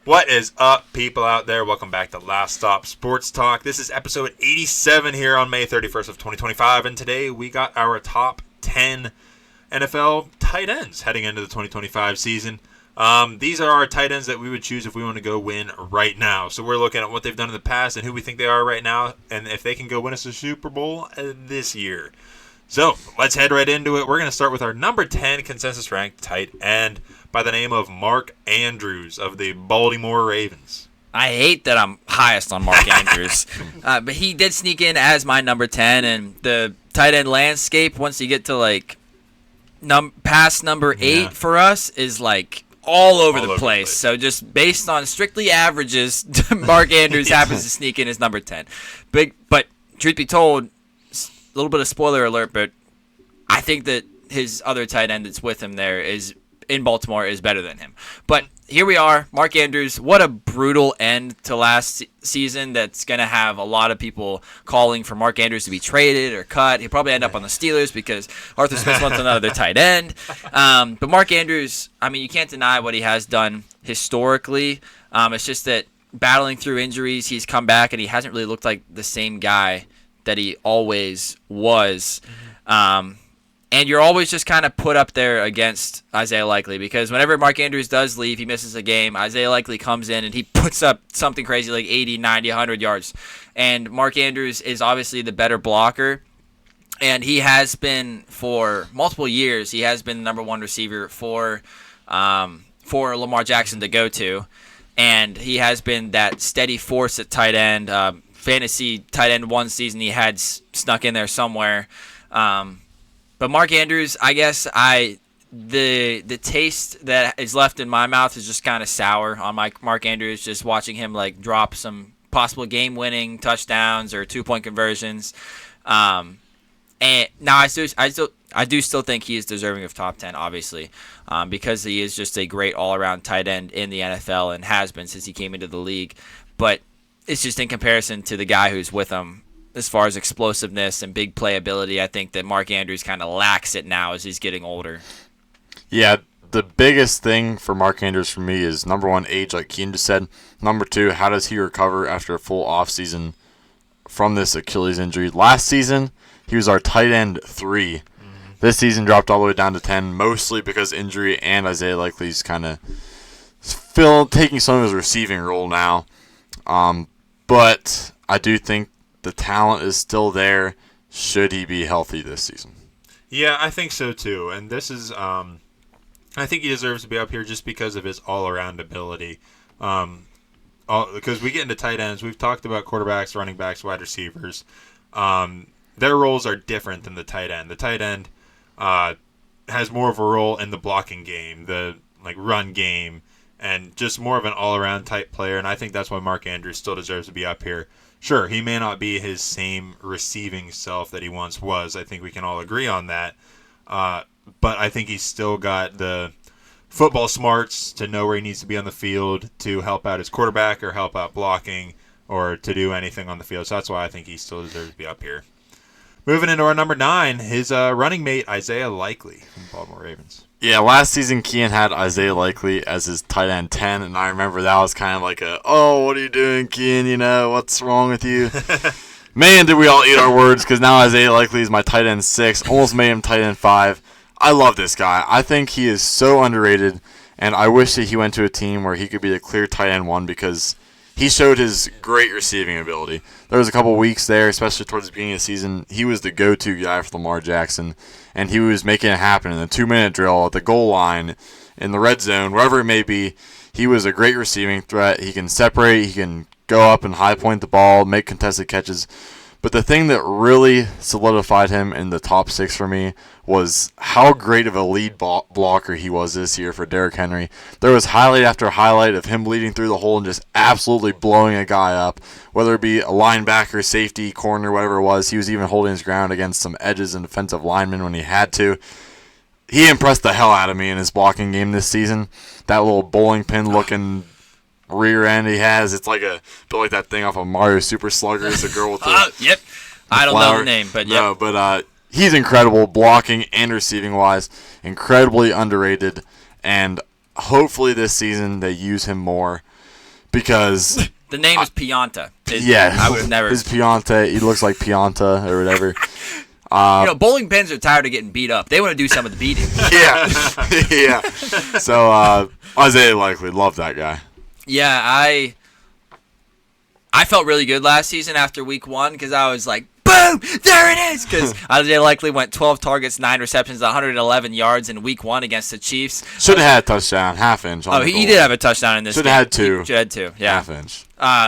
What is up, people out there? Welcome back to Last Stop Sports Talk. This is episode 87 here on May 31st of 2025, and today we got our top 10 NFL tight ends heading into the 2025 season. These are our tight ends that we would choose if we want to go win right now. So we're looking at what they've done in the past and who we think they are right now, and if they can go win us a Super Bowl this year. So let's head right into it. We're going to start with our number 10 consensus ranked tight end by the name of Mark Andrews of the Baltimore Ravens. I hate that I'm highest on Mark Andrews, but he did sneak in as my number 10, and the tight end landscape, once you get to past number 8 for us, is all over the place. So just based on strictly averages, Mark Andrews happens to sneak in as number 10. But truth be told, a little bit of spoiler alert, but I think that his other tight end that's with him there in Baltimore is better than him. But here we are, Mark Andrews. What a brutal end to last season. That's going to have a lot of people calling for Mark Andrews to be traded or cut. He'll probably end up on the Steelers because Arthur Smith wants another tight end. But Mark Andrews, you can't deny what he has done historically. It's just that battling through injuries, he's come back and he hasn't really looked like the same guy that he always was. And you're always just kind of put up there against Isaiah Likely because whenever Mark Andrews does leave, he misses a game, Isaiah Likely comes in and he puts up something crazy like 80, 90, 100 yards. And Mark Andrews is obviously the better blocker, and he has been for multiple years. He has been the number one receiver for Lamar Jackson to go to, and he has been that steady force at tight end. Fantasy tight end one season he had snuck in there somewhere. But Mark Andrews, I guess the taste that is left in my mouth is just kind of sour on Mark Andrews, just watching him drop some possible game-winning touchdowns or 2-point conversions. And now I do still think he is deserving of top 10, obviously, because he is just a great all-around tight end in the NFL and has been since he came into the league. But it's just in comparison to the guy who's with him. As far as explosiveness and big playability, I think that Mark Andrews kind of lacks it now as he's getting older. Yeah, the biggest thing for Mark Andrews for me is, number one, age, like Keen just said. Number two, how does he recover after a full offseason from this Achilles injury? Last season, he was our tight end 3. This season dropped all the way down to 10, mostly because injury and Isaiah Likely's kind of taking some of his receiving role now. But I do think the talent is still there should he be healthy this season. Yeah, I think so too. And this is, I think he deserves to be up here just because of his all-around ability. Because we get into tight ends, we've talked about quarterbacks, running backs, wide receivers. Their roles are different than the tight end. The tight end has more of a role in the blocking game, the run game, and just more of an all-around type player. And I think that's why Mark Andrews still deserves to be up here. Sure, he may not be his same receiving self that he once was. I think we can all agree on that. But I think he's still got the football smarts to know where he needs to be on the field to help out his quarterback or help out blocking or to do anything on the field. So that's why I think he still deserves to be up here. Moving into our number 9, his running mate, Isaiah Likely from the Baltimore Ravens. Yeah, last season, Kian had Isaiah Likely as his tight end 10, and I remember that was kind of like what are you doing, Kian? What's wrong with you? Man, did we all eat our words, because now Isaiah Likely is my tight end 6, almost made him tight end 5. I love this guy. I think he is so underrated, and I wish that he went to a team where he could be the clear tight end 1 because he showed his great receiving ability. There was a couple weeks there, especially towards the beginning of the season, he was the go-to guy for Lamar Jackson, and he was making it happen in the 2-minute drill, at the goal line, in the red zone, wherever it may be. He was a great receiving threat. He can separate, he can go up and high point the ball, make contested catches. But the thing that really solidified him in the top 6 for me was how great of a lead blocker he was this year for Derrick Henry. There was highlight after highlight of him leading through the hole and just absolutely blowing a guy up, whether it be a linebacker, safety, corner, whatever it was. He was even holding his ground against some edges and defensive linemen when he had to. He impressed the hell out of me in his blocking game this season. That little bowling pin looking rear end he has, it's like that thing off of Mario Super Slugger. It's a girl with the yep. I don't know the name, but yeah. No, but he's incredible blocking and receiving wise, incredibly underrated, and hopefully this season they use him more because the name is Pianta. I would have never. His Pianta, he looks like Pianta or whatever. Bowling pins are tired of getting beat up. They want to do some of the beating. Yeah. So Isaiah Likely, love that guy. Yeah, I felt really good last season after week 1 because I was like, boom, there it is. Because Isaiah Likely went 12 targets, 9 receptions, 111 yards in week 1 against the Chiefs. Should have had a touchdown, half inch. He did have a touchdown in this game. Should have had 2. Should have had 2, yeah. Half inch.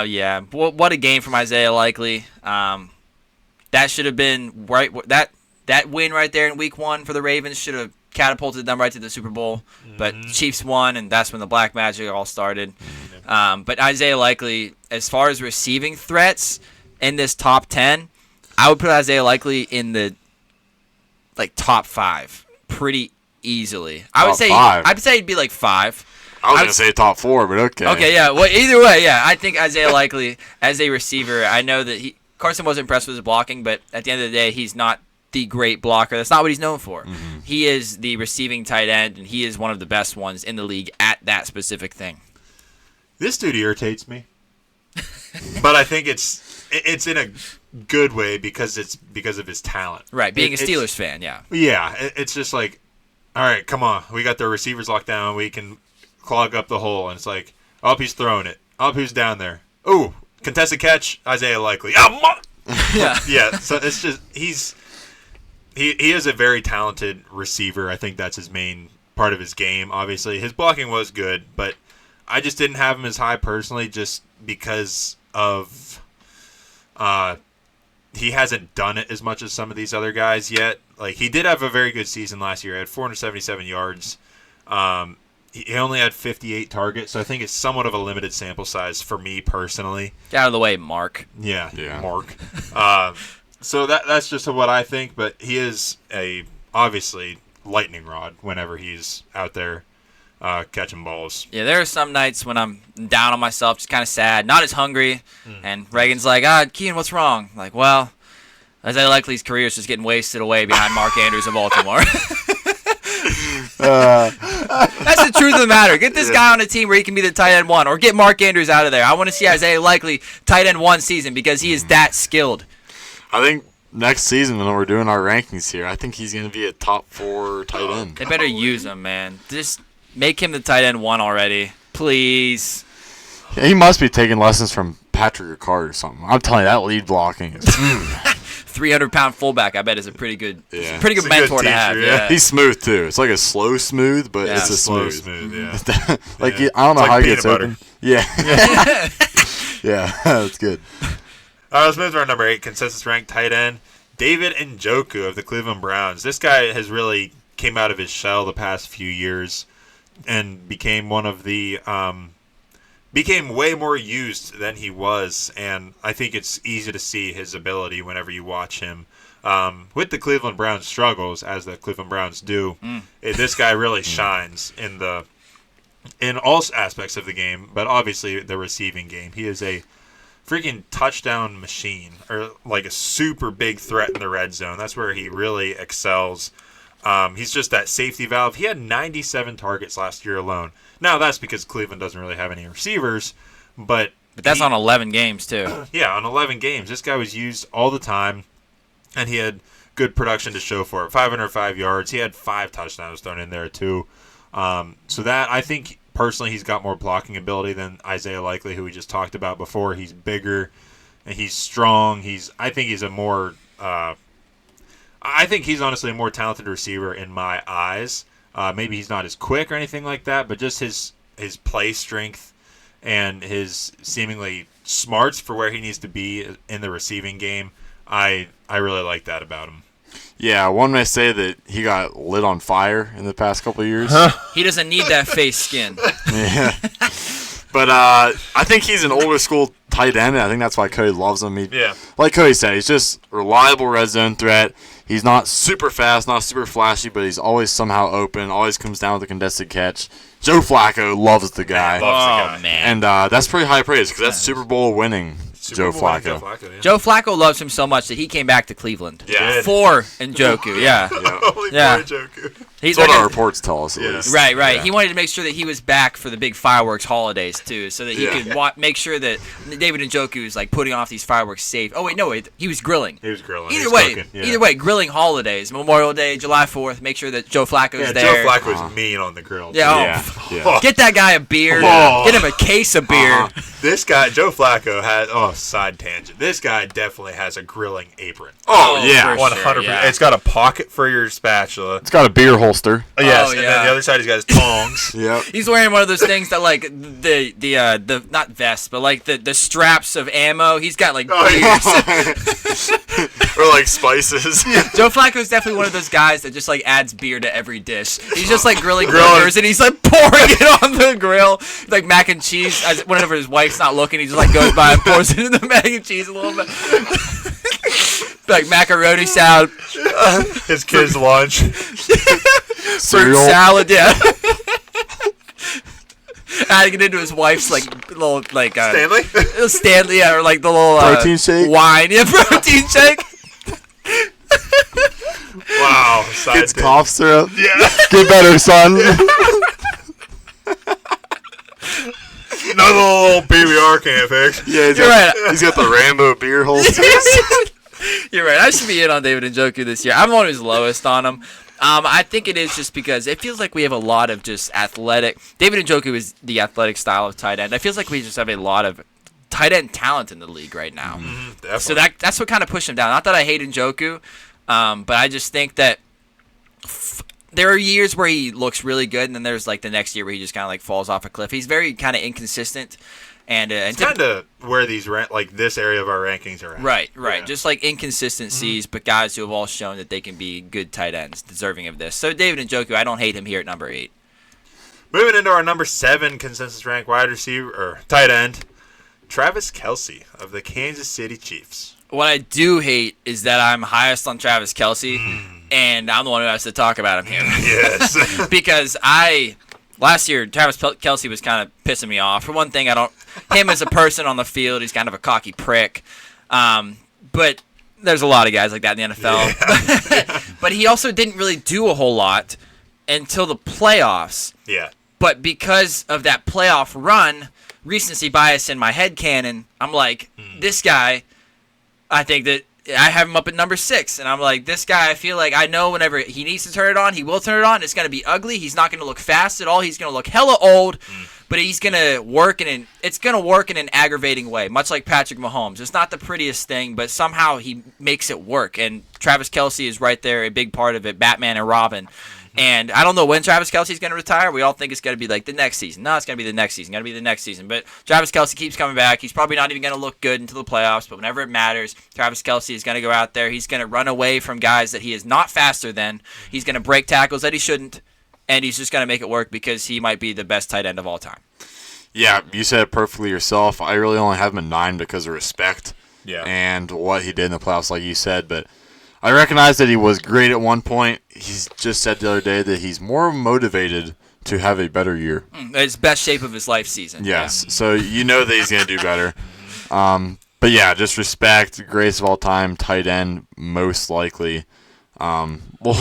Yeah. What a game from Isaiah Likely. That should have been right. That win right there in week 1 for the Ravens should have catapulted them right to the Super Bowl. But Chiefs won, and that's when the Black Magic all started. But Isaiah Likely, as far as receiving threats in this top 10, I would put Isaiah Likely in the top 5 pretty easily. I'd say he'd be like 5. I was going to say top 4, but okay. Okay, yeah. Well, either way, yeah. I think Isaiah Likely, as a receiver, I know that Carson wasn't impressed with his blocking, but at the end of the day, he's not the great blocker. That's not what he's known for. Mm-hmm. He is the receiving tight end, and he is one of the best ones in the league at that specific thing. This dude irritates me, but I think it's in a good way because of his talent. Right, being a Steelers fan, yeah. Yeah, it's just like, all right, come on, we got the receivers locked down, we can clog up the hole, and it's like, up, he's throwing it, up, who's down there? Ooh, contested catch, Isaiah Likely. Yeah. So it's just he is a very talented receiver. I think that's his main part of his game. Obviously, his blocking was good, but I just didn't have him as high personally, just because of he hasn't done it as much as some of these other guys yet. Like, he did have a very good season last year. He had 477 yards. He only had 58 targets, so I think it's somewhat of a limited sample size for me personally. Get out of the way, Mark. Yeah. Mark. So that's just what I think, but he is obviously lightning rod whenever he's out there catching balls. Yeah, there are some nights when I'm down on myself, just kind of sad, not as hungry, and Reagan's like, Kean, what's wrong? I'm like, well, Isaiah Likely's career is just getting wasted away behind Mark Andrews of Baltimore. That's the truth of the matter. Get this guy on a team where he can be the tight end 1, or get Mark Andrews out of there. I want to see Isaiah Likely tight end 1 season because he is that skilled. I think next season when we're doing our rankings here, I think he's going to be a top 4 tight end. They better use him, man. Just make him the tight end 1 already, please. Yeah, he must be taking lessons from Patrick Ricard or something. I'm telling you, that lead blocking is 300-pound fullback, I bet, is a pretty good mentor to have. Yeah. He's smooth too. It's like a slow smooth, but it's a smooth. Yeah. I don't know how he gets open. Yeah. Yeah, that's good. Let's move to our number 8 consensus ranked tight end, David Njoku of the Cleveland Browns. This guy has really came out of his shell the past few years and became one of the became way more used than he was, and I think it's easy to see his ability whenever you watch him. With the Cleveland Browns struggles, as the Cleveland Browns do, this guy really shines in all aspects of the game, but obviously the receiving game. He is a freaking touchdown machine, or like a super big threat in the red zone. That's where he really excels. He's just that safety valve. He had 97 targets last year alone. Now, that's because Cleveland doesn't really have any receivers, but that's on 11 games, too. Yeah, on 11 games. This guy was used all the time, and he had good production to show for it. 505 yards. He had 5 touchdowns thrown in there, too. So that, I think, personally, he's got more blocking ability than Isaiah Likely, who we just talked about before. He's bigger, and he's strong. I think he's honestly a more talented receiver in my eyes. Maybe he's not as quick or anything like that, but just his play strength and his seemingly smarts for where he needs to be in the receiving game, I really like that about him. Yeah, one may say that he got lit on fire in the past couple of years. He doesn't need that face skin. Yeah. But I think he's an older school tight end, and I think that's why Cody loves him. Like Cody said, he's just reliable red zone threat. He's not super fast, not super flashy, but he's always somehow open, always comes down with a contested catch. Joe Flacco loves the guy. Man. And that's pretty high praise because that's Super Bowl winning Joe Flacco. Yeah. Joe Flacco loves him so much that he came back to Cleveland. Yeah. For Njoku, yeah. Only for Njoku. He's That's what like our reports tell us, at Yeah. least. Right. Yeah. He wanted to make sure that he was back for the big fireworks holidays too, so that he could make sure that David Njoku is like putting off these fireworks safe. Oh wait, he was grilling. He was grilling. Either He was way, cooking, yeah. either way, grilling holidays, Memorial Day, July 4th. Make sure that Joe Flacco's Yeah, there. Joe Flacco's mean on the grill. Yeah, too. Yeah. Get that guy a beer. Oh. Get him a case of beer. This guy, Joe Flacco, has side tangent. This guy definitely has a grilling apron. Oh, yeah. for 100%. sure, yeah. It's got a pocket for your spatula. It's got a beer holster. Oh, yes, Oh, and yeah. then the other side he's got his tongs. Yep. He's wearing one of those things that like the not vest, but like the straps of ammo. He's got like beers. Or like spices. Joe Flacco's definitely one of those guys that just like adds beer to every dish. He's just like grilling Grilling. burgers and he's like pouring it on the grill, like mac and cheese. Whenever his wife's not looking, he just like goes by and pours it in the mac and cheese a little bit. Like macaroni salad, His kid's lunch. fruit Cereal. salad, yeah. Adding it into his wife's like little like Stanley? Stanley, yeah, or like the little Protein shake? wine, yeah, protein shake. Wow. Side Kids tangent. cough syrup. Yeah. Get better, son. Another little PBR can fix. Yeah, You're right. He's got the Rambo beer holster. You're right. I should be in on David Njoku this year. I'm the one who's lowest on him. I think it is just because it feels like we have a lot of just athletic. David Njoku is the athletic style of tight end. It feels like we just have a lot of tight end talent in the league right now. Definitely. So that's what kind of pushed him down. Not that I hate Njoku, but I just think that there are years where he looks really good, and then there's like the next year where he just kind of like falls off a cliff. He's very kind of inconsistent, and It's kind of where these like this area of our rankings are at. right. Yeah. Just like inconsistencies, but guys who have all shown that they can be good tight ends, deserving of this. So David Njoku, I don't hate him here at number 8. Moving into our number 7 consensus rank wide receiver or tight end, Travis Kelce of the Kansas City Chiefs. What I do hate is that I'm highest on Travis Kelce, and I'm the one who has to talk about him here. Yes. Because last year, Travis Kelce was kind of pissing me off. For one thing, him as a person on the field, he's kind of a cocky prick. But there's a lot of guys like that in the NFL. But he also didn't really do a whole lot until the playoffs. Yeah. But because of that playoff run, recency bias in my head canon, I'm like, this guy, I think that I have him up at number 6, and I'm like, this guy, I feel like I know whenever he needs to turn it on, he will turn it on. It's going to be ugly. He's not going to look fast at all. He's going to look hella old, but he's going to work it's going to work in an aggravating way, much like Patrick Mahomes. It's not the prettiest thing, but somehow he makes it work, and Travis Kelce is right there, a big part of it, Batman and Robin. And I don't know when Travis Kelce's going to retire. We all think it's going to be like the next season. No, it's going to be the next season. Going to be the next season. But Travis Kelce keeps coming back. He's probably not even going to look good until the playoffs. But whenever it matters, Travis Kelce is going to go out there. He's going to run away from guys that he is not faster than. He's going to break tackles that he shouldn't. And he's just going to make it work because he might be the best tight end of all time. Yeah, you said it perfectly yourself. I really only have him at 9 because of respect and what he did in the playoffs, like you said. But I recognize that he was great at one point. He's just said the other day that he's more motivated to have a better year. It's best shape of his life season. Yes, so you know that he's going to do better. But yeah, just respect, greatest of all time, tight end, most likely. We'll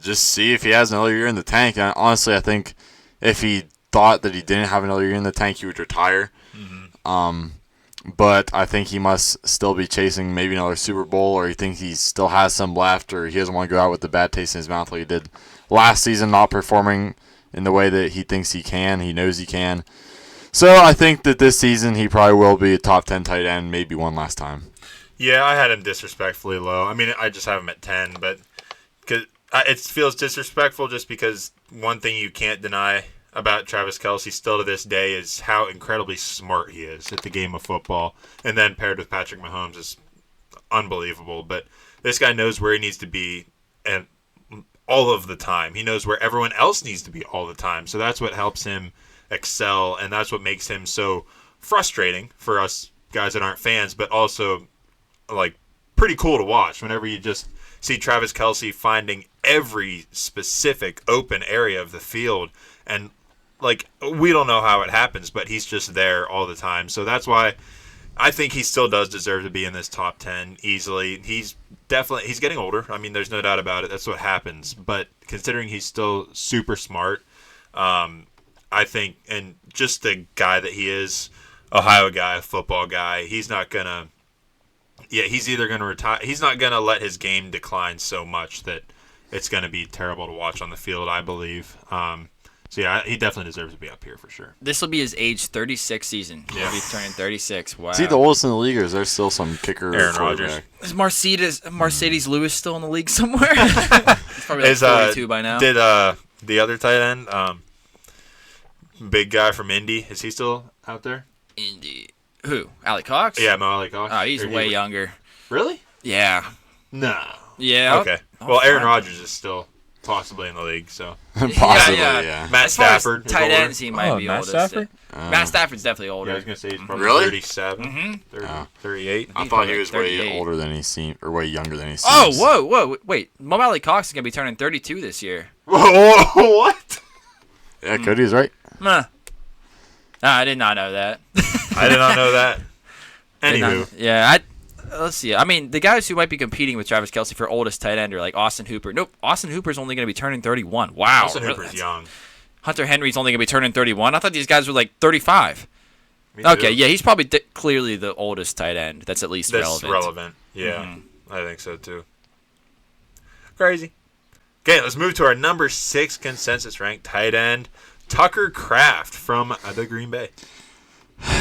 just see if he has another year in the tank. And honestly, I think if he thought that he didn't have another year in the tank, he would retire. But I think he must still be chasing maybe another Super Bowl, or he thinks he still has some left, or he doesn't want to go out with the bad taste in his mouth like he did last season, not performing in the way that he thinks he can, he knows he can. So I think that this season he probably will be a top 10 tight end, maybe one last time. Yeah, I had him disrespectfully low. I mean, I just have him at 10, but it feels disrespectful just because one thing you can't deny about Travis Kelce still to this day is how incredibly smart he is at the game of football. And then paired with Patrick Mahomes is unbelievable. But this guy knows where he needs to be and all of the time. He knows where everyone else needs to be all the time. So that's what helps him excel, and that's what makes him so frustrating for us guys that aren't fans, but also like pretty cool to watch whenever you just see Travis Kelce finding every specific open area of the field. And like, we don't know how it happens, but he's just there all the time. So that's why I think he still does deserve to be in this top 10 easily. He's getting older. I mean, there's no doubt about it. That's what happens. But considering he's still super smart, I think, and just the guy that he is, Ohio guy, football guy, he's not gonna. Yeah, he's either gonna retire. He's not gonna let his game decline so much that it's gonna be terrible to watch on the field, I believe. So yeah, he definitely deserves to be up here for sure. This will be his age 36 season. He'll be turning 36. Wow. Is he the oldest in the league, or is there still some kicker? Aaron Rodgers. Is Mercedes Lewis still in the league somewhere? He's probably like 42 by now. Did the other tight end, big guy from Indy, is he still out there? Indy. Who? Alec Cox? Yeah, Mo Alec Cox. Oh, he's way younger. Really? Yeah. No. Yeah. Okay. Well, Aaron Rodgers is still possibly in the league, so. Possibly, yeah. Matt As far as Stafford. tight ends, he might be Matt oldest. Stafford? Matt Stafford's definitely older. Yeah, I was going to say he's probably Really? 37, 30, 38. I He's thought he like was way 38. older than he seemed, or way younger than he seems. Oh, whoa, wait. Mo Alec Cox is going to be turning 32 this year. Whoa, what? Yeah, Cody's right. Nah. I did not know that. I did not know that. Did not- Anywho. Yeah, let's see. I mean, the guys who might be competing with Travis Kelce for oldest tight end are like Austin Hooper. Nope, Austin Hooper's only going to be turning 31. Wow. Austin Hooper's young. Hunter Henry's only going to be turning 31. I thought these guys were like 35. Me Okay, too. yeah, he's probably clearly the oldest tight end. That's at least That's relevant. Yeah, I think so too. Crazy. Okay, let's move to our number 6 consensus ranked tight end, Tucker Kraft from the Green Bay.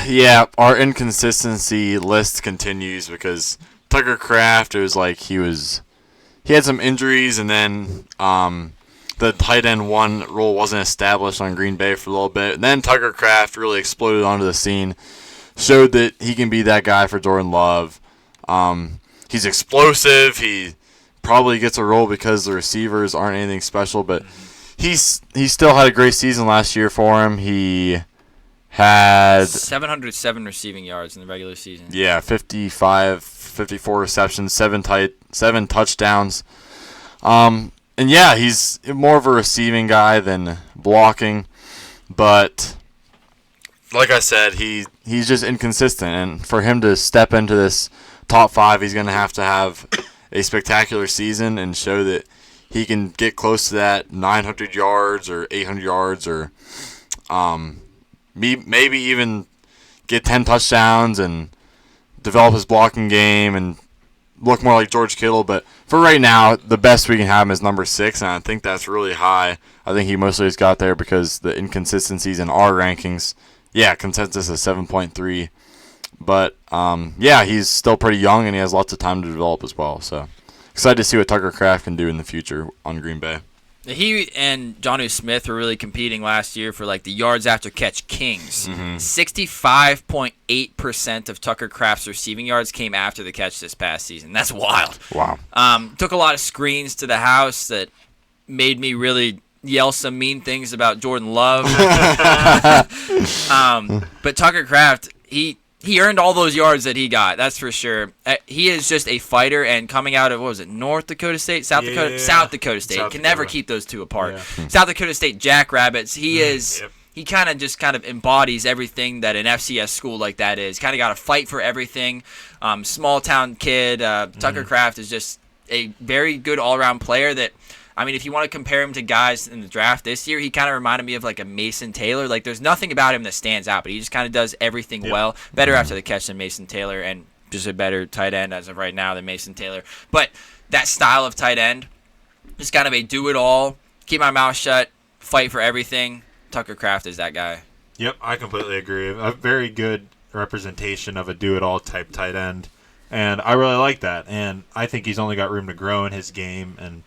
Yeah, our inconsistency list continues because Tucker Kraft, it was like he had some injuries, and then the tight end 1 role wasn't established on Green Bay for a little bit. And then Tucker Kraft really exploded onto the scene, showed that he can be that guy for Jordan Love. He's explosive. He probably gets a role because the receivers aren't anything special, but he still had a great season last year for him. He had 707 receiving yards in the regular season. 54 receptions, 7 touchdowns. And yeah, he's more of a receiving guy than blocking, but like I said, he's just inconsistent, and for him to step into this top 5, he's going to have a spectacular season and show that he can get close to that 900 yards or 800 yards or maybe even get 10 touchdowns and develop his blocking game and look more like George Kittle. But for right now, the best we can have him is number 6, and I think that's really high. I think he mostly has got there because the inconsistencies in our rankings. Yeah, consensus is 7.3. But, yeah, he's still pretty young, and he has lots of time to develop as well. So excited to see what Tucker Kraft can do in the future on Green Bay. He and Jonnu Smith were really competing last year for like the yards after catch kings. 65.8% of Tucker Kraft's receiving yards came after the catch this past season. That's wild. Wow. Took a lot of screens to the house that made me really yell some mean things about Jordan Love. But Tucker Kraft, he earned all those yards that he got. That's for sure. He is just a fighter, and coming out of, what was it, North Dakota State? South Dakota State. South Can never Dakota. keep those two apart. Yeah. South Dakota State Jackrabbits. He is. Yep. He kind of embodies everything that an FCS school like that is. Kind of got to fight for everything. Small town kid. Tucker Kraft is just a very good all around player that. I mean, if you want to compare him to guys in the draft this year, he kind of reminded me of like a Mason Taylor. Like, there's nothing about him that stands out, but he just kind of does everything well. Better after the catch than Mason Taylor, and just a better tight end as of right now than Mason Taylor. But that style of tight end, just kind of a do-it-all, keep my mouth shut, fight for everything. Tucker Kraft is that guy. Yep, I completely agree. A very good representation of a do-it-all type tight end, and I really like that. And I think he's only got room to grow in his game, and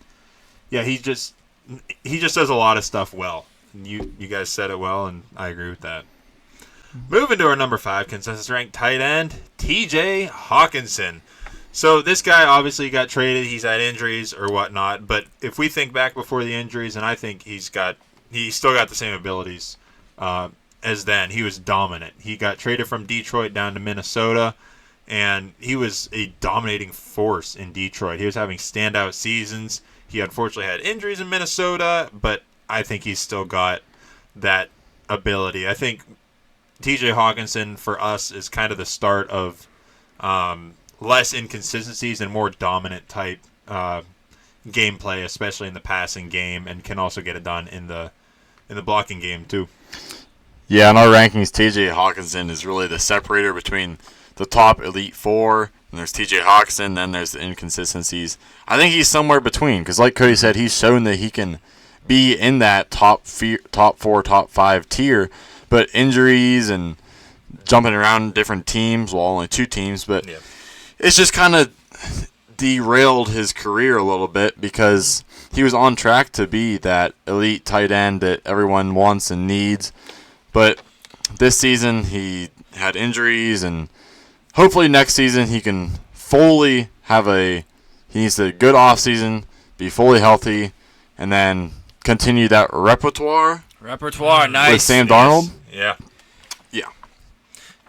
yeah, he just does a lot of stuff well. You guys said it well, and I agree with that. Moving to our number 5 consensus ranked tight end, T.J. Hawkinson. So this guy obviously got traded. He's had injuries or whatnot, but if we think back before the injuries, and I think he's still got the same abilities as then. He was dominant. He got traded from Detroit down to Minnesota, and he was a dominating force in Detroit. He was having standout seasons. He unfortunately had injuries in Minnesota, but I think he's still got that ability. I think T.J. Hawkinson for us is kind of the start of less inconsistencies and more dominant type gameplay, especially in the passing game, and can also get it done in the blocking game too. Yeah, in our rankings, T.J. Hawkinson is really the separator between the top elite four, and there's T.J. Hawkinson, then there's the inconsistencies. I think he's somewhere between, because like Cody said, he's shown that he can be in that top four, top five tier, but injuries and jumping around different teams, well, only 2 teams, but it's just kind of derailed his career a little bit because he was on track to be that elite tight end that everyone wants and needs. But this season he had injuries, and hopefully next season he can fully he needs a good offseason, be fully healthy, and then continue that repertoire. Nice. With Sam Darnold. Yeah.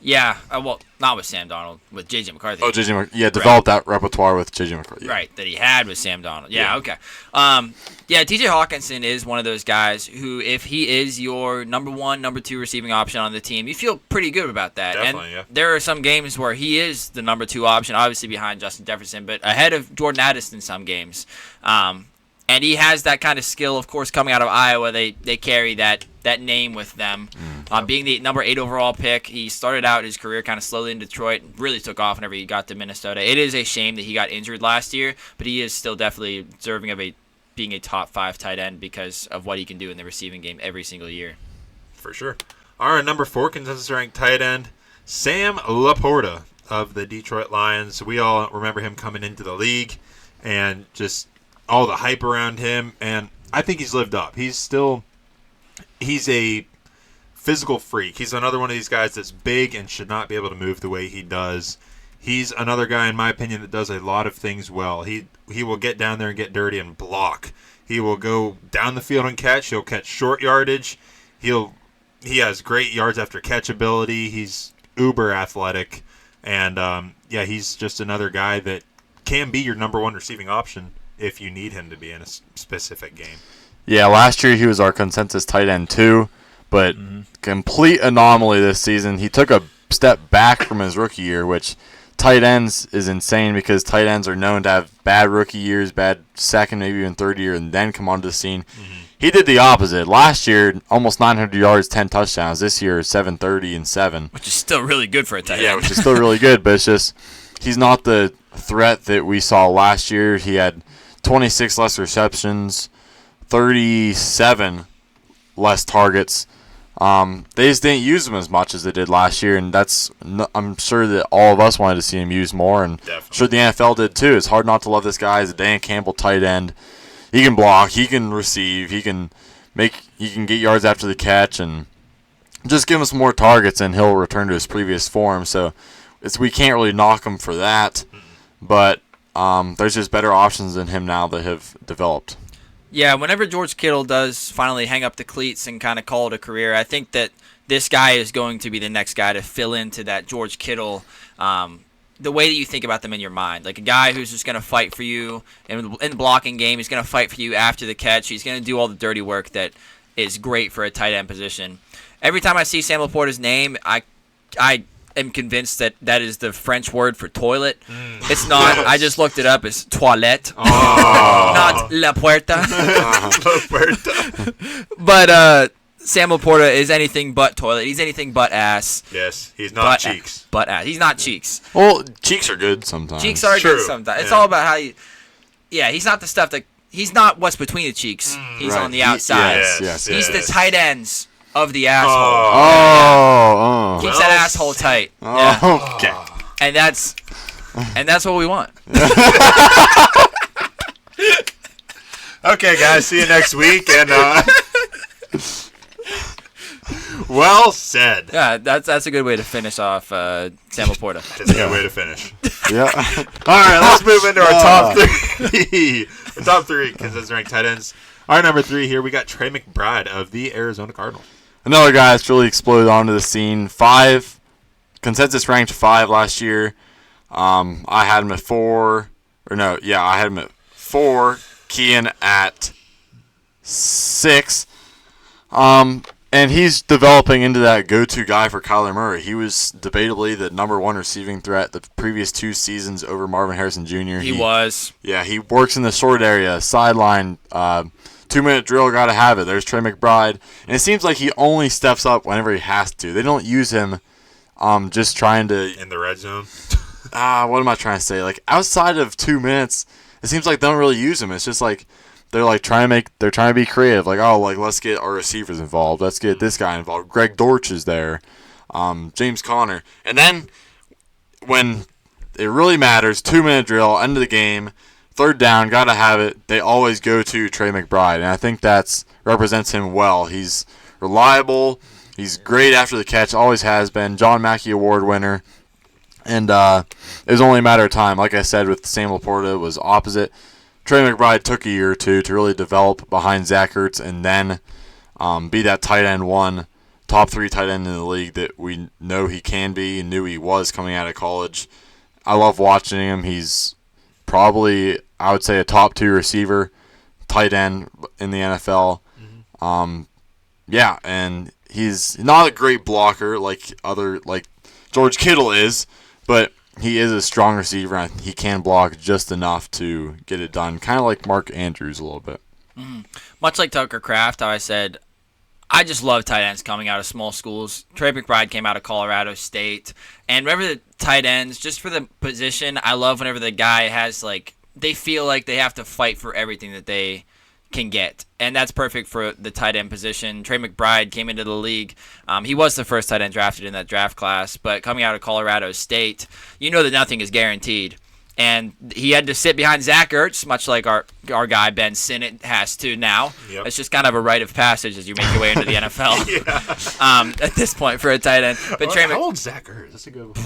Yeah, well, not with Sam Darnold, with J.J. McCarthy. Oh, J.J. McCarthy. Yeah, develop that repertoire with J.J. McCarthy. Right, that he had with Sam Darnold. Yeah, okay. T.J. Hawkinson is one of those guys who, if he is your number 1, number 2 receiving option on the team, you feel pretty good about that. Definitely, and yeah. there are some games where he is the number 2 option, obviously behind Justin Jefferson, but ahead of Jordan Addison in some games. And he has that kind of skill, of course, coming out of Iowa. They carry that name with them. Being the number 8 overall pick, he started out his career kind of slowly in Detroit, really took off whenever he got to Minnesota. It is a shame that he got injured last year, but he is still definitely deserving of being a top 5 tight end because of what he can do in the receiving game every single year. For sure. Our number 4 consensus-ranked tight end, Sam Laporta of the Detroit Lions. We all remember him coming into the league and just all the hype around him, and I think he's lived up. He's a physical freak. He's another one of these guys that's big and should not be able to move the way he does. He's another guy, in my opinion, that does a lot of things well. He will get down there and get dirty and block. He will go down the field and catch. He'll catch short yardage. He has great yards after catch ability. He's uber athletic, and he's just another guy that can be your number 1 receiving option if you need him to be in a specific game. Yeah, last year he was our consensus tight end too, but complete anomaly this season. He took a step back from his rookie year, which tight ends is insane because tight ends are known to have bad rookie years, bad second, maybe even third year, and then come onto the scene. He did the opposite. Last year, almost 900 yards, 10 touchdowns. This year, 730 and 7. Which is still really good for a tight end. Yeah, which is still really good, but it's just he's not the threat that we saw last year. He had 26 less receptions, 37 less targets. They just didn't use him as much as they did last year, and I'm sure that all of us wanted to see him used more, and I'm sure the NFL did too. It's hard not to love this guy. He's a Dan Campbell tight end. He can block, he can receive, he can get yards after the catch, and just give him some more targets, and he'll return to his previous form. So we can't really knock him for that, but there's just better options than him now that have developed. Yeah, whenever George Kittle does finally hang up the cleats and kind of call it a career, I think that this guy is going to be the next guy to fill into that George Kittle, the way that you think about them in your mind. Like a guy who's just going to fight for you in the blocking game. He's going to fight for you after the catch. He's going to do all the dirty work that is great for a tight end position. Every time I see Sam Laporta's name, I am convinced that is the French word for toilet. It's not. Yes. I just looked it up. It's toilette, not la puerta. La puerta. But Sam Laporta is anything but toilet. He's anything but ass. Yes, he's not cheeks. But ass. He's not cheeks. Well, cheeks are good sometimes. Cheeks are good sometimes. It's all about how you. Yeah, he's not the stuff that. He's not what's between the cheeks. He's right on the outside. Yes. He's the tight ends of the asshole. Oh. Keeps that asshole tight. Oh, okay. And that's what we want. Okay, guys. See you next week. And well said. Yeah, that's a good way to finish off Sam Laporta. That's a good way to finish. Yeah. All right, let's move into our top 3. The top 3 consensus ranked tight ends. Our number 3 here, we got Trey McBride of the Arizona Cardinals. Another guy that's really exploded onto the scene. 5, consensus ranked 5 last year. I had him at 4. I had him at 4. Kean at 6. And And he's developing into that go-to guy for Kyler Murray. He was debatably the number 1 receiving threat the previous 2 seasons over Marvin Harrison Jr. He was. Yeah, he works in the short area, sideline, 2-minute drill, got to have it. There's Trey McBride. And it seems like he only steps up whenever he has to. They don't use him just trying to... In the red zone? What am I trying to say? Like, outside of 2 minutes, it seems like they don't really use him. It's just like... They're trying to be creative. Let's get our receivers involved. Let's get this guy involved. Greg Dortch is there. James Conner. And then when it really matters, 2-minute drill, end of the game, third down, got to have it. They always go to Trey McBride. And I think that represents him well. He's reliable. He's great after the catch. Always has been. John Mackey Award winner. And it was only a matter of time. Like I said, with Sam Laporta, it was opposite. Trey McBride took a year or two to really develop behind Zach Ertz and then be that tight end 1, top 3 tight end in the league that we know he can be and knew he was coming out of college. I love watching him. He's probably, I would say, a top 2 receiver, tight end in the NFL. And he's not a great blocker like George Kittle is, but he is a strong receiver, and he can block just enough to get it done, kind of like Mark Andrews a little bit. Much like Tucker Kraft, how I said, I just love tight ends coming out of small schools. Trey McBride came out of Colorado State. And whenever the tight ends, just for the position, I love whenever the guy has, they feel like they have to fight for everything that they can get. And that's perfect for the tight end position. Trey McBride came into the league. He was the first tight end drafted in that draft class, but coming out of Colorado State, you know that nothing is guaranteed. And he had to sit behind Zach Ertz, much like our guy Ben Sinnott has to now. Yep. It's just kind of a rite of passage as you make your way into the NFL at this point for a tight end. But how old's Zach Ertz? That's a good one.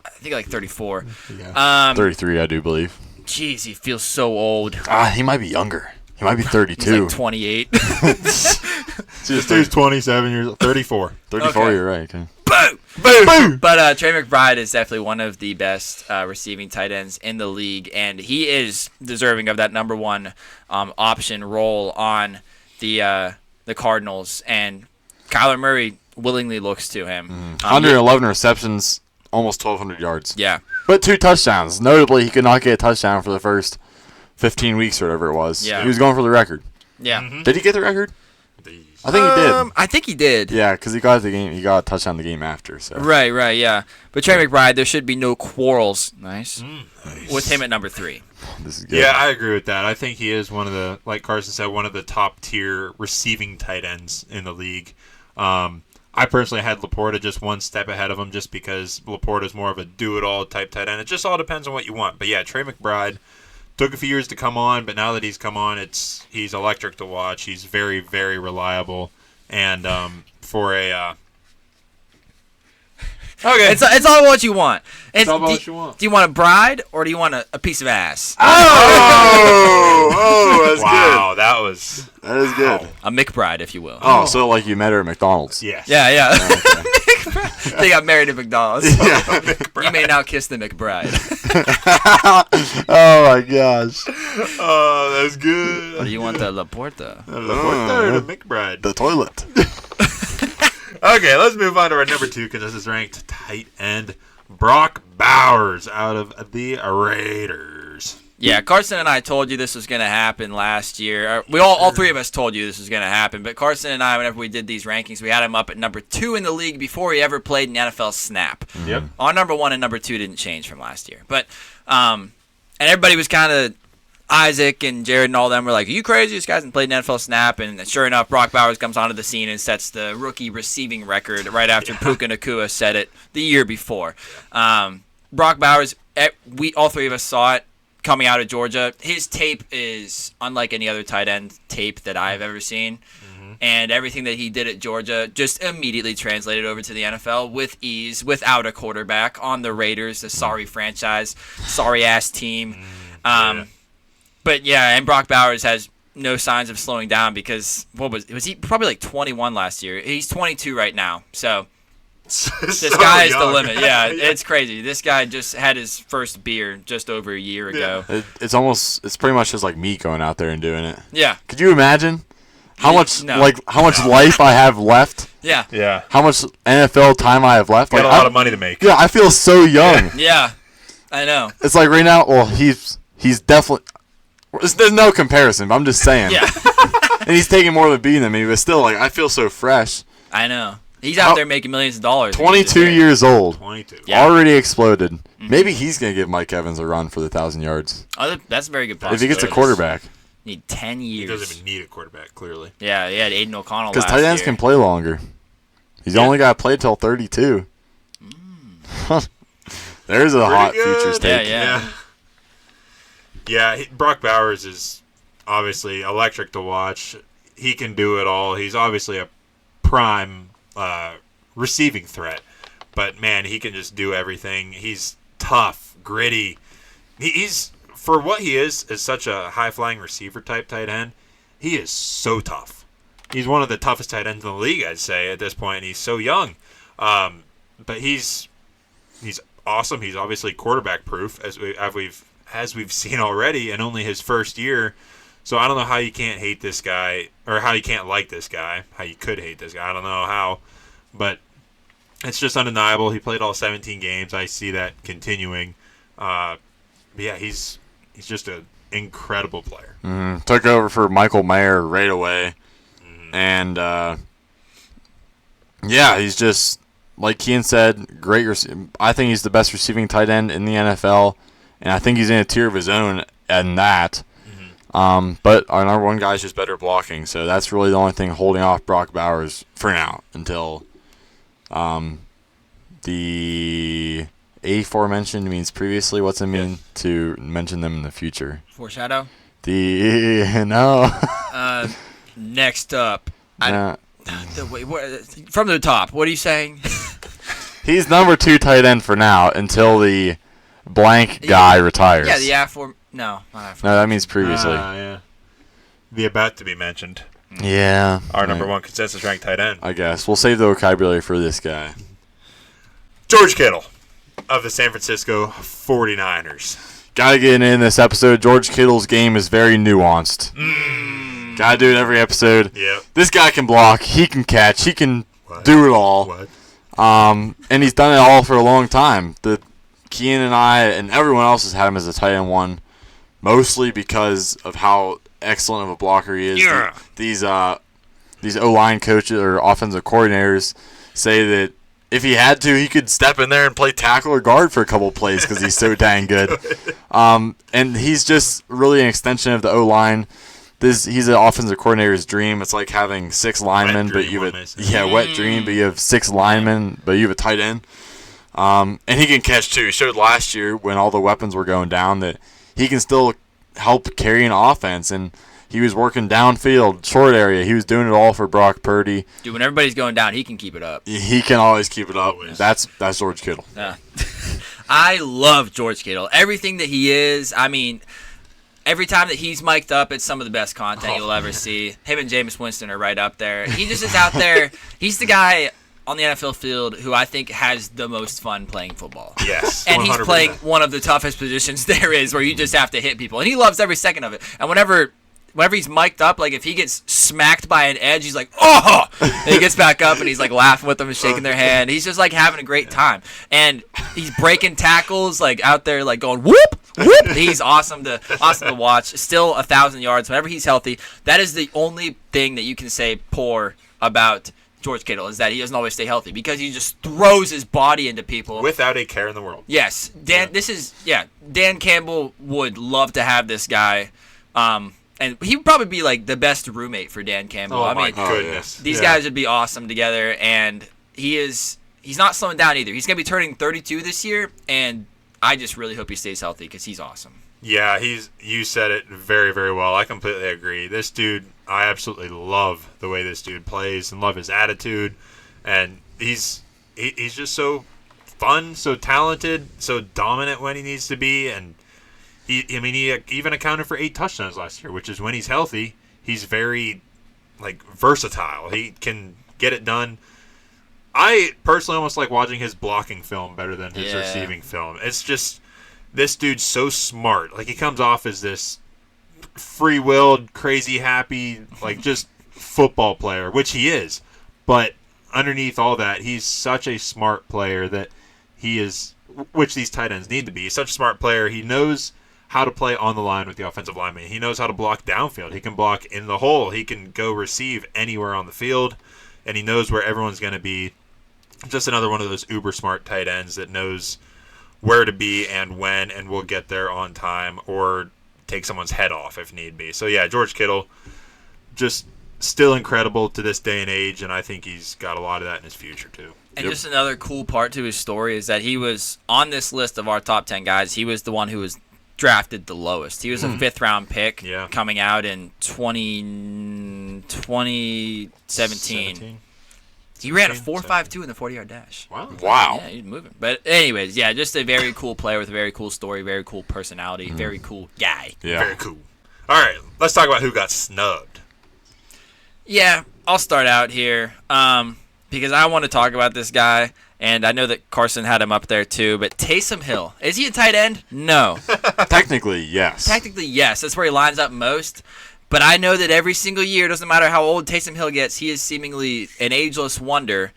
I think 34. Yeah. 33, I do believe. Jeez, he feels so old. He might be younger. He might be 32. He's like 28. This dude's 27 years old. 34. 34, Okay. You're right. Okay. Boom! Boom! But Trey McBride is definitely one of the best receiving tight ends in the league, and he is deserving of that number 1 option role on the Cardinals. And Kyler Murray willingly looks to him. 111 receptions, almost 1,200 yards. Yeah. But 2 touchdowns. Notably, he could not get a touchdown for the first 15 weeks or whatever it was. Yeah. He was going for the record. Yeah. Mm-hmm. Did he get the record? I think he did. I think he did. Yeah, because he got the game. He got a touchdown the game after. So. Right, yeah. But Trey McBride, there should be no quarrels. Nice. With him at number 3. This is good. Yeah, I agree with that. I think he is one of the, like Carson said, one of the top tier receiving tight ends in the league. I personally had Laporta just one step ahead of him just because Laporta is more of a do-it-all type tight end. It just all depends on what you want. But yeah, Trey McBride took a few years to come on, but now that he's come on, he's electric to watch. He's very, very reliable. And for a... Okay. It's all what you want. It's all about what you want. Do you want a bride or do you want a piece of ass? That's wow, good. that was... That is good. A McBride, if you will. Oh, so like you met her at McDonald's. Yes. Yeah. Okay. They got married at McDonald's. Yeah. You may now kiss the McBride. Oh my gosh. Oh, that's good. Or do you want the Laporta? Laporta or the McBride? The toilet. Okay, let's move on to our number 2 because this is ranked tight end Brock Bowers out of the Raiders. Yeah, Carson and I told you this was going to happen last year. We all 3 of us told you this was going to happen. But Carson and I, whenever we did these rankings, we had him up at number 2 in the league before he ever played an NFL snap. Yep. Our number 1 and number 2 didn't change from last year. But and everybody was kind of Isaac and Jared and all them were like, "Are you crazy? This guy hasn't played an NFL snap." And sure enough, Brock Bowers comes onto the scene and sets the rookie receiving record right after Puka Nacua set it the year before. Brock Bowers, we all 3 of us saw it coming out of Georgia. His tape is unlike any other tight end tape that I've ever seen. And everything that he did at Georgia just immediately translated over to the NFL with ease, without a quarterback on the Raiders, the sorry franchise, sorry-ass team. But yeah, and Brock Bowers has no signs of slowing down because was he probably like 21 last year? He's 22 right now, so this guy is the limit. Yeah, it's crazy. This guy just had his first beer just over a year ago. It's pretty much just like me going out there and doing it. Yeah. Could you imagine? how much No. life I have left, Yeah. Yeah. how much NFL time I have left. Got a lot of money to make. Yeah, I feel so young. Yeah. I know. It's like right now. Well, he's definitely. There's no comparison, but I'm just saying. Yeah. And he's taking more of a beating than me, but still, like, I feel so fresh. I know. He's out there making millions of dollars. 22 years old. 22. Yeah. Already exploded. Maybe he's going to give Mike Evans a run for the 1,000 yards. Oh, that's a very good If possibility. he gets a quarterback. Need 10 He years. doesn't even need a quarterback, clearly. Yeah, he had Aiden O'Connell Because last tight ends year. can play longer. He's only got to play till 32. There's a hot good. futures take. Yeah. Yeah, Brock Bowers is obviously electric to watch. He can do it all. He's obviously a prime receiving threat. But, man, he can just do everything. He's tough, gritty. He's, for what he is such a high-flying receiver-type tight end, he is so tough. He's one of the toughest tight ends in the league, I'd say, at this point, and he's so young. But he's awesome. He's obviously quarterback-proof, as we've seen already, and only his first year. So I don't know how you can't hate this guy, or how you can't like this guy, how you could hate this guy. I don't know how, but it's just undeniable. He played all 17 games. I see that continuing. But yeah, he's just an incredible player. Took over for Michael Mayer right away. And, yeah, he's just, like Kean said, great. I think he's the best receiving tight end in the NFL, and I think he's in a tier of his own in that. But our number one guy is just better blocking, so that's really the only thing holding off Brock Bowers for now until the aforementioned means previously. What's it mean to mention them in the future? Foreshadow? No. Next up. Nah. From the top, what are you saying? He's number 2 tight end for now until the blank guy retires. Yeah, the No, not No, that means previously. Yeah. The about to be mentioned. Yeah. Our number one consensus ranked tight end. I guess. We'll save the vocabulary for this guy. George Kittle of the San Francisco 49ers. Gotta get in this episode. George Kittle's game is very nuanced. Gotta do it every episode. Yep. This guy can block. He can catch. He can do it all. What? And he's done it all for a long time. Kean and I and everyone else has had him as a tight end 1, mostly because of how excellent of a blocker he is. Yeah. These O-line coaches or offensive coordinators say that if he had to, he could step in there and play tackle or guard for a couple plays because he's so dang good. And he's just really an extension of the O-line. He's an offensive coordinator's dream. It's like having 6 linemen, but you have wet dream, but you have 6 linemen, but you have a tight end. And he can catch too. He showed last year when all the weapons were going down that he can still help carry an offense. And he was working downfield, short area. He was doing it all for Brock Purdy. Dude, when everybody's going down, he can keep it up. He can always keep it up. Always. That's George Kittle. Yeah. I love George Kittle. Everything that he is, I mean, every time that he's mic'd up, it's some of the best content you'll ever see. Him and Jameis Winston are right up there. He just is out there. He's the guy on the NFL field who I think has the most fun playing football. Yes. And 100%. he's playing one of the toughest positions there is, where you just have to hit people. And he loves every second of it. And whenever he's mic'd up, like if he gets smacked by an edge, he's like, oh! And he gets back up and he's like laughing with them and shaking their hand. He's just like having a great time. And he's breaking tackles, like out there like going whoop, whoop. He's awesome to watch. Still 1,000 yards whenever he's healthy. That is the only thing that you can say poor about George Kittle, is that he doesn't always stay healthy because he just throws his body into people Without a care in the world. Yes, Dan. Yeah. Dan Campbell would love to have this guy, and he would probably be like the best roommate for Dan Campbell. Oh, I my mean, goodness. these guys would be awesome together, and he's not slowing down either. He's gonna be turning 32 this year, and I just really hope he stays healthy because he's awesome. Yeah, you said it very, very well. I completely agree. This dude, I absolutely love the way this dude plays and love his attitude. And he's just so fun, so talented, so dominant when he needs to be. And he even accounted for 8 touchdowns last year, which is when he's healthy. He's very versatile. He can get it done. I personally almost like watching his blocking film better than his receiving film. It's just, this dude's so smart. Like, he comes off as this free-willed, crazy, happy, just football player, which he is. But underneath all that, he's such a smart player that he is, which these tight ends need to be. He's such a smart player. He knows how to play on the line with the offensive lineman. He knows how to block downfield. He can block in the hole. He can go receive anywhere on the field, and he knows where everyone's going to be. Just another one of those uber smart tight ends that knows where to be and when, and will get there on time or take someone's head off if need be. So, yeah, George Kittle, just still incredible to this day and age, and I think he's got a lot of that in his future, too. And just another cool part to his story is that he was on this list of our top 10 guys. He was the one who was drafted the lowest. He was a fifth-round pick coming out in 2017. He ran a 4.52 in the 40-yard dash. Wow. Yeah, he's moving. But anyways, yeah, just a very cool player with a very cool story, very cool personality, very cool guy. Yeah. Very cool. All right, let's talk about who got snubbed. Yeah, I'll start out here because I want to talk about this guy, and I know that Carson had him up there too, but Taysom Hill. Is he a tight end? No. Technically, yes. Technically, yes. That's where he lines up most. But I know that every single year, doesn't matter how old Taysom Hill gets, he is seemingly an ageless wonder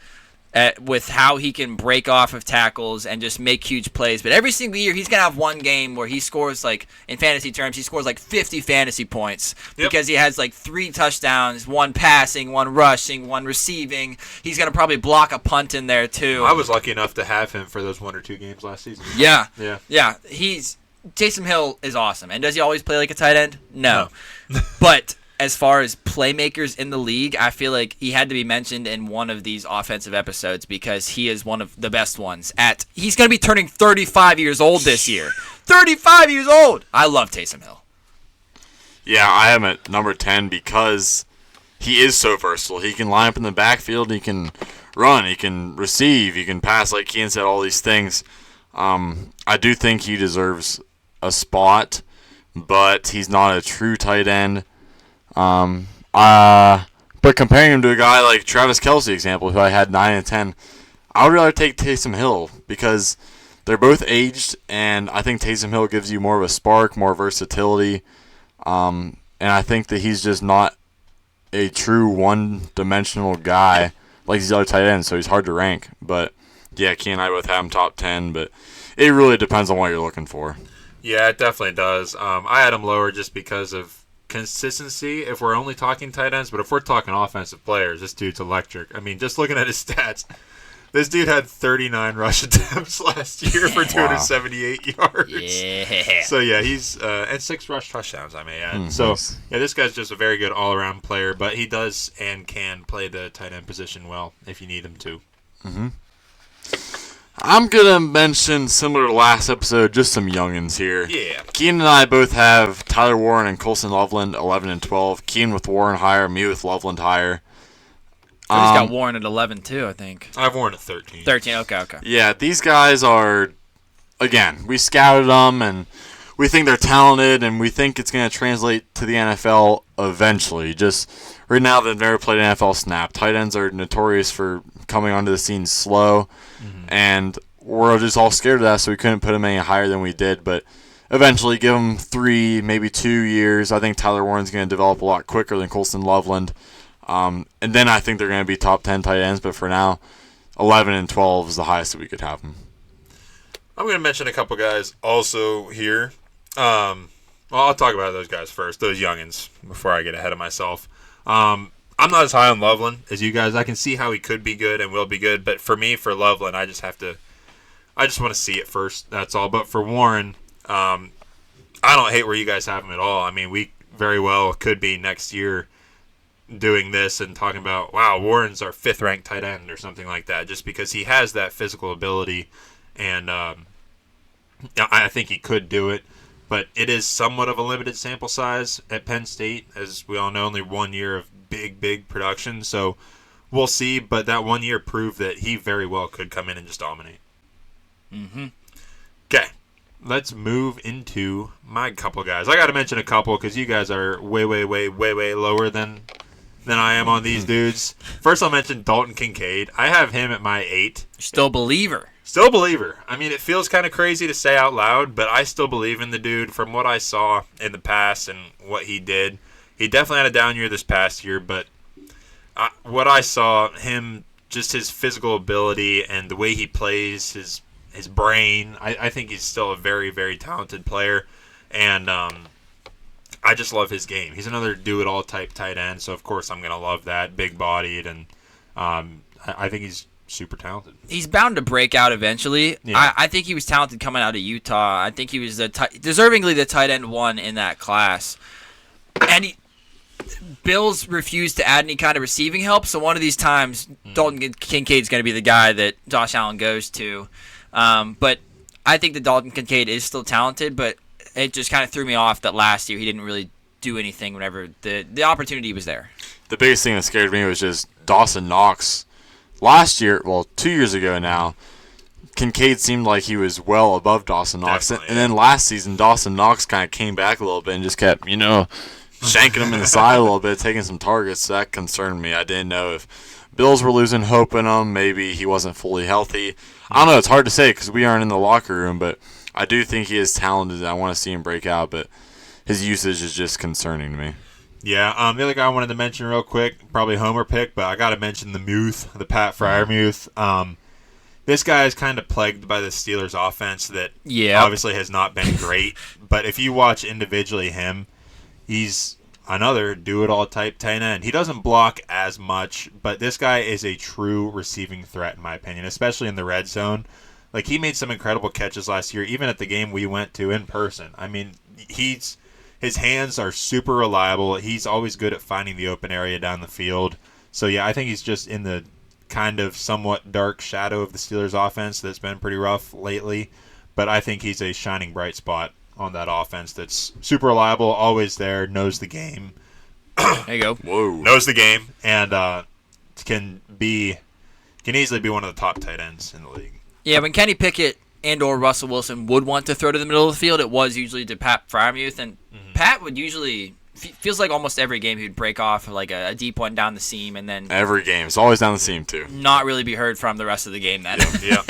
with how he can break off of tackles and just make huge plays. But every single year, he's going to have one game where he scores, like, in fantasy terms, he scores like 50 fantasy points because he has like 3 touchdowns, 1 passing, 1 rushing, 1 receiving. He's going to probably block a punt in there, too. I was lucky enough to have him for those 1 or 2 games last season. Yeah. Yeah. Taysom Hill is awesome. And does he always play like a tight end? No. But as far as playmakers in the league, I feel like he had to be mentioned in one of these offensive episodes because he is one of the best ones. He's going to be turning 35 years old this year. 35 years old! I love Taysom Hill. Yeah, I have him at number 10 because he is so versatile. He can line up in the backfield, he can run, he can receive, he can pass, like Kean said, all these things. I do think he deserves a spot, but he's not a true tight end. But comparing him to a guy like Travis Kelce, example, who I had 9 and 10, I would rather take Taysom Hill because they're both aged, and I think Taysom Hill gives you more of a spark, more versatility, and I think that he's just not a true one-dimensional guy like these other tight ends, so he's hard to rank. But, yeah, Key and I both have him top 10, but it really depends on what you're looking for. Yeah, it definitely does. I had him lower just because of consistency if we're only talking tight ends, but if we're talking offensive players, this dude's electric. I mean, just looking at his stats, this dude had 39 rush attempts last year for 278 yards. Yeah. So, yeah, he's and 6 rush touchdowns, I may add. So, yeah, this guy's just a very good all-around player, but he does and can play the tight end position well if you need him to. Mm-hmm. I'm going to mention, similar to last episode, just some youngins here. Yeah. Keenan and I both have Tyler Warren and Colson Loveland, 11 and 12. Keenan with Warren higher, me with Loveland higher. He's got Warren at 11, too, I think. I have Warren at 13. 13, okay. Yeah, these guys are, again, we scouted them, and we think they're talented, and we think it's going to translate to the NFL eventually. Just right now, they've never played an NFL snap. Tight ends are notorious for coming onto the scene slow, and we're just all scared of that, so we couldn't put them any higher than we did. But eventually, give them 3, maybe 2 years. I think Tyler Warren's going to develop a lot quicker than Colson Loveland. And then I think they're going to be top 10 tight ends, but for now, 11 and 12 is the highest that we could have them. I'm going to mention a couple guys also here. Well, I'll talk about those guys first, those youngins, before I get ahead of myself. I'm not as high on Loveland as you guys. I can see how he could be good and will be good, but for me, for Loveland, I just want to see it first, that's all. But for Warren, I don't hate where you guys have him at all. I mean, we very well could be next year doing this and talking about, wow, Warren's our 5th-ranked tight end or something like that, just because he has that physical ability, and I think he could do it. But it is somewhat of a limited sample size at Penn State, as we all know, only 1 year of big production. So we'll see, but that 1 year proved that he very well could come in and just dominate. Okay, let's move into my couple guys. I got to mention a couple because you guys are way lower than I am on these dudes. First, I'll mention Dalton Kincaid. I have him at my 8. Still a believer. Still a believer. I mean, it feels kind of crazy to say out loud, but I still believe in the dude from what I saw in the past and what he did. He definitely had a down year this past year, but what I saw, him, just his physical ability and the way he plays, his brain, I think he's still a very, very talented player. And I just love his game. He's another do-it-all type tight end, so of course I'm going to love that. Big-bodied, and I think he's super talented. He's bound to break out eventually. Yeah. I think he was talented coming out of Utah. I think he was deservingly the tight end 1 in that class. And Bills refused to add any kind of receiving help, so one of these times Dalton Kincaid's going to be the guy that Josh Allen goes to. But I think that Dalton Kincaid is still talented, but it just kind of threw me off that last year he didn't really do anything whenever the opportunity was there. The biggest thing that scared me was just Dawson Knox. Last year, 2 years ago now, Kincaid seemed like he was well above Dawson Knox. Definitely, And then last season, Dawson Knox kind of came back a little bit and just kept, shanking him in the side a little bit, taking some targets. So that concerned me. I didn't know if Bills were losing hope in him. Maybe he wasn't fully healthy. I don't know. It's hard to say because we aren't in the locker room, but I do think he is talented. I want to see him break out, but his usage is just concerning to me. Yeah, the other guy I wanted to mention real quick, probably Homer pick, but I got to mention the Pat Freiermuth. This guy is kind of plagued by the Steelers' offense that obviously has not been great. But if you watch individually him, he's another do-it-all type tight end. He doesn't block as much, but this guy is a true receiving threat, in my opinion, especially in the red zone. Like, he made some incredible catches last year, even at the game we went to in person. I mean, his hands are super reliable. He's always good at finding the open area down the field. So, yeah, I think he's just in the kind of somewhat dark shadow of the Steelers' offense that's been pretty rough lately. But I think he's a shining bright spot on that offense that's super reliable, always there, knows the game. There you go. Whoa. Knows the game, and can easily be one of the top tight ends in the league. Yeah, when Kenny Pickett and or Russell Wilson would want to throw to the middle of the field, it was usually to Pat Freiermuth, and Pat would usually feels like almost every game he would break off like a deep one down the seam, and then Every game. It's always down the seam, too. not really be heard from the rest of the game then. Yeah.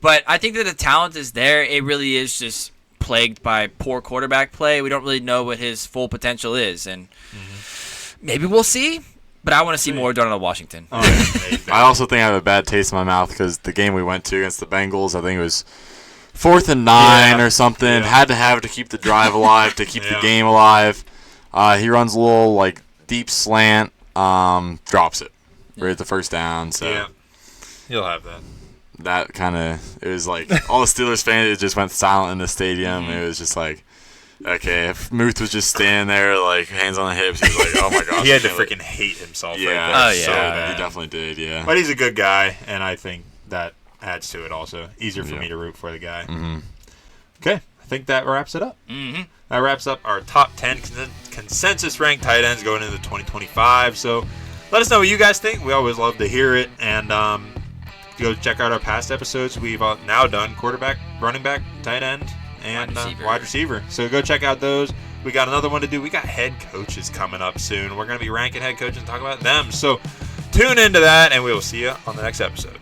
But I think that the talent is there. It really is just plagued by poor quarterback play. We don't really know what his full potential is, and maybe we'll see. But I want to see more done on Washington. Oh, yeah. I also think I have a bad taste in my mouth because the game we went to against the Bengals, I think it was 4th and 9 or something. Yeah. Had to have to keep the drive alive, to keep the Yeah. game alive. He runs a little deep slant, drops it right at the first down. So Yeah. You'll have that. that kind of, it was like all the Steelers fans just went silent in the stadium. It was just like, okay, if Muth was just standing there, hands on the hips, he was like, oh my gosh. He had to I can't freaking hate himself Yeah. right there. Oh, yeah. So Yeah, bad. he definitely did, yeah. But he's a good guy, and I think that adds to it also. Easier for Yeah. me to root for the guy. Mm-hmm. Okay, I think that wraps it up. Mm-hmm. That wraps up our top 10 consensus ranked tight ends going into 2025. So let us know what you guys think. We always love to hear it. And go check out our past episodes. We've now done quarterback, running back, tight end, and wide receiver. So go check out those. We got another one to do. We got head coaches coming up soon. We're going to be ranking head coaches and talk about them. So tune into that, and we will see you on the next episode.